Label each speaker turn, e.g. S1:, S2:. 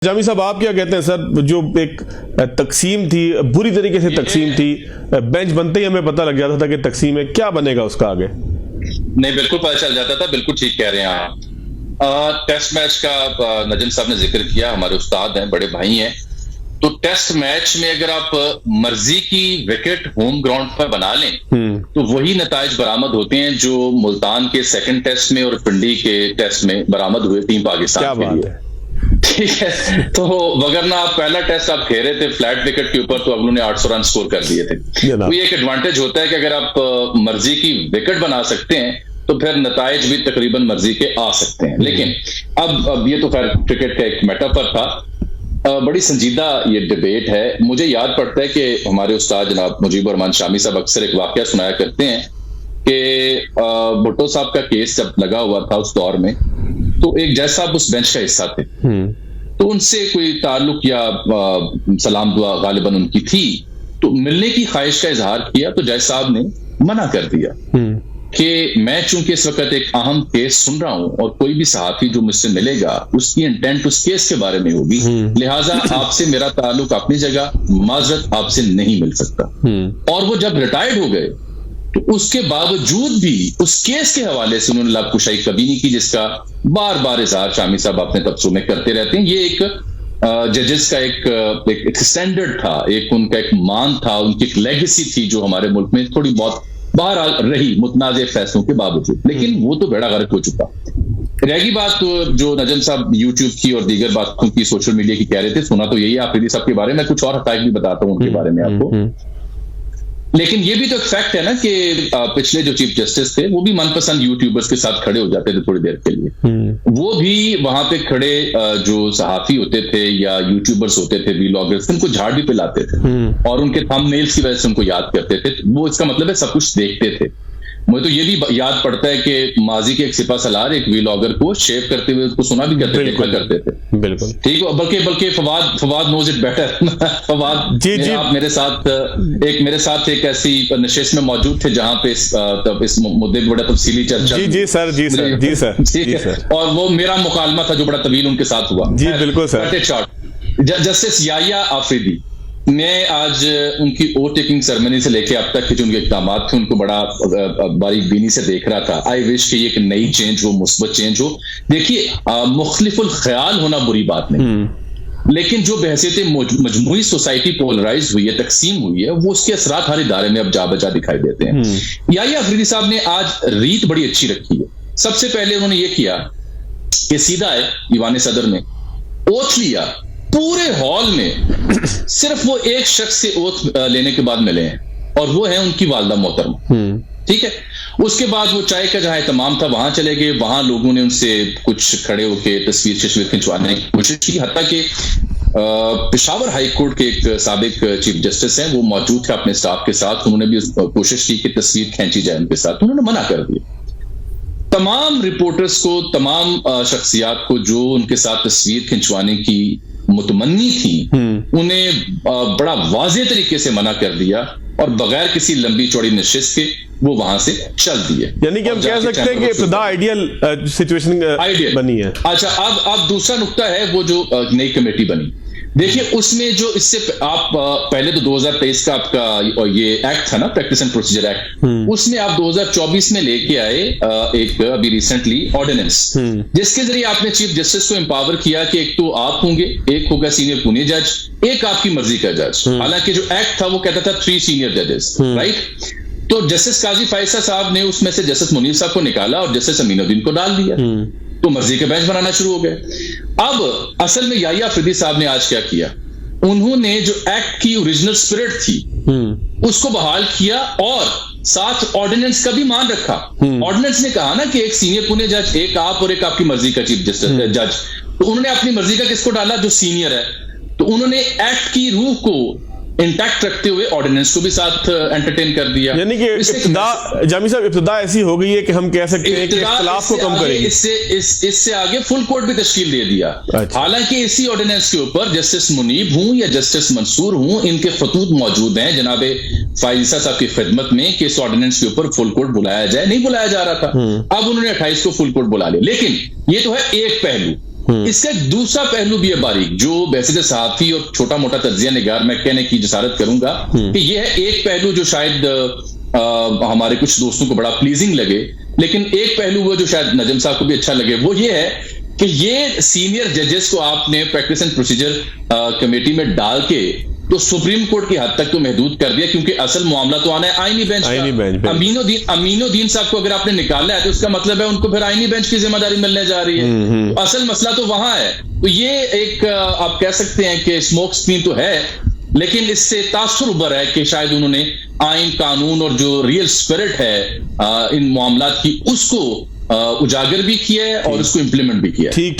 S1: जामी साहब, आप क्या कहते हैं सर? जो एक तकसीम थी, बुरी तरीके से तकसीम थी, बेंच बनते ही हमें पता लग जाता था कि तकसीम है, क्या बनेगा उसका आगे?
S2: नहीं, बिल्कुल पता चल जाता था। बिल्कुल ठीक कह रहे हैं आप। टेस्ट मैच का नजम साहब ने जिक्र किया, हमारे उस्ताद हैं, बड़े भाई हैं। तो टेस्ट मैच में अगर आप मर्जी की विकेट होम ग्राउंड पर बना लें तो वही नताइज बरामद होते हैं जो मुल्तान के सेकंड टेस्ट में और पिंडी के टेस्ट में बरामद हुए टीम पाकिस्तान के लिए। ठीक है, तो वगरना आप पहला टेस्ट आप खेल रहे थे फ्लैट विकेट के ऊपर, तो अगलों ने 800 रन स्कोर कर दिए थे। तो ये एक एडवांटेज होता है कि अगर आप मर्जी की विकेट बना सकते हैं तो फिर नताइज भी तकरीबन मर्जी के आ सकते हैं। लेकिन अब ये तो खैर क्रिकेट का एक मेटाफर था। बड़ी संजीदा ये डिबेट है। मुझे याद पड़ता है कि हमारे उस्ताद जनाब मुजीबुर रहमान शामी साहब अक्सर एक वाकया सुनाया करते हैं कि भुट्टो साहब का केस जब लगा हुआ था उस दौर में, तो एक जज साहब उस बेंच का हिस्सा थे। तो उनसे कोई ताल्लुक या सलाम दुआ गालिबन उनकी थी, तो मिलने की ख्वाहिश का इजहार किया तो जज साहब ने मना कर दिया कि मैं चूंकि इस वक्त एक अहम केस सुन रहा हूं और कोई भी सहाफी जो मुझसे मिलेगा उसकी इंटेंट उस केस के बारे में होगी, लिहाजा आपसे मेरा ताल्लुक अपनी जगह, माजरत आपसे नहीं मिल सकता। और वो जब रिटायर्ड हो गए तो उसके बावजूद भी उस केस के हवाले से उन्होंने लाभकुशाई कभी नहीं की, जिसका बार बार इजहार शामी साहब अपने तबसरों में करते रहते हैं। ये एक जजेस का एक स्टैंडर्ड था, एक उनका एक मान था, उनकी एक लेगेसी थी जो हमारे मुल्क में थोड़ी बहुत बाहर रही मुतनाज़ फैसलों के बावजूद। लेकिन वो तो बेड़ा गर्क हो चुका। रहेगी बात तो जो नजम साहब यूट्यूब की और दीगर बातों की, सोशल मीडिया की कह रहे थे, सुना तो यही आफरीदी साहब के बारे में, कुछ और हकायक भी बताता हूं उनके बारे में आपको। लेकिन ये भी तो एक फैक्ट है ना कि पिछले जो चीफ जस्टिस थे वो भी मनपसंद यूट्यूबर्स के साथ खड़े हो जाते थे थोड़ी देर के लिए। वो भी वहां पे खड़े जो सहाफी होते थे या यूट्यूबर्स होते थे, व्लॉगर्स, उनको झाड़ भी पिलाते थे और उनके थंबनेल्स की वजह से उनको याद करते थे। वो इसका मतलब है सब कुछ देखते थे। मुझे तो ये भी याद पड़ता है कि माजी के एक सिपा सलार एक व्लॉगर को शेव करते हुए उसको सुना भी करते थे।
S1: बिल्कुल ठीक।
S2: बल्कि Fawad knows it better. Fawad ji आप मेरे साथ एक ऐसी नशिस्त में मौजूद थे जहां पे इस मुद्दे पर बड़ा तफसीली चर्चा।
S1: जी सर।
S2: और वो मेरा मुकालमा था जो बड़ा तवील उनके साथ हुआ।
S1: जी बिल्कुल सर।
S2: जस्टिस याया आफरीदी, मैं आज उनकी ओथ टेकिंग सेरेमनी से लेके अब तक के जो उनके इक़दाम थे उनको बड़ा बारीक बीनी से देख रहा था। आई विश कि ये एक नई चेंज हो, मुस्बत चेंज हो। देखिए, मुख्तलिफुल ख्याल होना बुरी बात नहीं, लेकिन जो बहसियत मजमूई सोसाइटी पोलराइज हुई है, तकसीम हुई है, वो उसके असरात हर इदारे में अब जा बजा दिखाई देते हैं। याया अफरीदी साहब ने आज रीत बड़ी अच्छी रखी है। सबसे पहले उन्होंने ये किया कि सीधा है ईवान सदर में ओथ लिया, पूरे हॉल में सिर्फ वो एक शख्स से ओथ लेने के बाद मिले हैं और वो है उनकी वालदा मोहतरमा। ठीक है, उसके बाद वो चाय का जहां तमाम था वहां चले गए। वहां लोगों ने उनसे कुछ खड़े होकर तस्वीर खिंचवाने की कोशिश की। हत्ता कि पेशावर हाई कोर्ट के एक साबिक चीफ जस्टिस हैं, वो मौजूद थे अपने स्टाफ के साथ। उन्होंने भी कोशिश की कि तस्वीर खींची जाए उनके साथ, उन्होंने मना कर दिया। तमाम रिपोर्टर्स को, तमाम शख्सियात को जो उनके साथ तस्वीर खिंचवाने की मुतमन्नी थी, उन्हें बड़ा वाज़ेह तरीके से मना कर दिया और बगैर किसी लंबी चौड़ी नशिस्त के वो वहां से चल दिए।
S1: यानी कि हम कह सकते हैं कि इब्तिदा आइडियल सिचुएशन बनी है।
S2: अच्छा, अब दूसरा नुक्ता है वो जो नई कमेटी बनी। देखिए, उसमें जो इससे आप पहले तो 2023 का आपका ये एक्ट था ना, प्रैक्टिस एंड प्रोसीजर एक्ट, उसमें आप 2024 में लेके आए एक अभी रिसेंटली ऑर्डिनेंस, जिसके जरिए आपने चीफ जस्टिस को एम्पावर किया कि एक तो आप होंगे, एक होगा सीनियर पुणे जज, एक आपकी मर्जी का जज। हालांकि जो एक्ट था वो कहता था 3 सीनियर जजेस, राइट। तो जस्टिस काजी फायसा साहब ने उसमें से जस्टिस मुनीर साहब को निकाला और जस्टिस अमीनुद्दीन को डाल दिया, तो मर्जी के बेंच बनाना शुरू हो गए। अब असल में याया अफरीदी साहब ने आज क्या किया, उन्होंने जो एक्ट की ओरिजिनल स्पिरिट थी उसको बहाल किया और साथ ऑर्डिनेंस का भी मान रखा। ऑर्डिनेंस ने कहा ना कि एक सीनियर पुणे जज, एक आप और एक आपकी मर्जी का चीफ जस्टिस जज, तो उन्होंने अपनी मर्जी का किसको डाला, जो सीनियर है। तो उन्होंने एक्ट की रूह को इंटैक्ट रखते हुए ऑर्डिनेंस को भी साथ एंटरटेन कर दिया।
S1: यानी कि जामी साहब इब्तिदा ऐसी हो गई है कि हम कह सकते हैं कि इख्तिलाफ को कम करेंगे।
S2: इससे आगे फुल कोर्ट भी तश्कील दे दिया। हालांकि इसी ऑर्डिनेंस के ऊपर जस्टिस मुनीब हूं या जस्टिस मंसूर हूं, इनके खतूत मौजूद हैं जनाबे फाइजा साहब की खिदमत में कि इस ऑर्डिनेंस के ऊपर फुल कोर्ट बुलाया जाए। नहीं बुलाया जा रहा था, अब उन्होंने 28 को फुल कोर्ट बुला लिया। लेकिन ये तो है एक पहलू। इसका एक दूसरा पहलू भी है बारीक, जो वैसे सहाफी और छोटा मोटा तज्जिया निगार मैं कहने की जसारत करूंगा कि यह है एक पहलू जो शायद हमारे कुछ दोस्तों को बड़ा प्लीजिंग लगे, लेकिन एक पहलू वो जो शायद नजम साहब को भी अच्छा लगे, वो ये है कि ये सीनियर जजेस को आपने प्रैक्टिस एंड प्रोसीजर कमेटी में डाल के तो सुप्रीम कोर्ट की हद तक तो महदूद कर दिया, क्योंकि असल मामला तो आना है आईनी बेंच का। अमीनुद्दीन साहब को अगर आपने निकाला है तो उसका मतलब है उनको फिर आईनी बेंच की जिम्मेदारी मिलने जा रही है। तो असल मसला तो वहां है। तो ये एक आप कह सकते हैं कि स्मोक स्क्रीन तो है, लेकिन इससे तासुर उभर है कि शायद उन्होंने आइन कानून और जो रियल स्पिरिट है इन मामलात की उसको उजागर भी किया है और उसको इंप्लीमेंट भी किया है।
S1: ठीक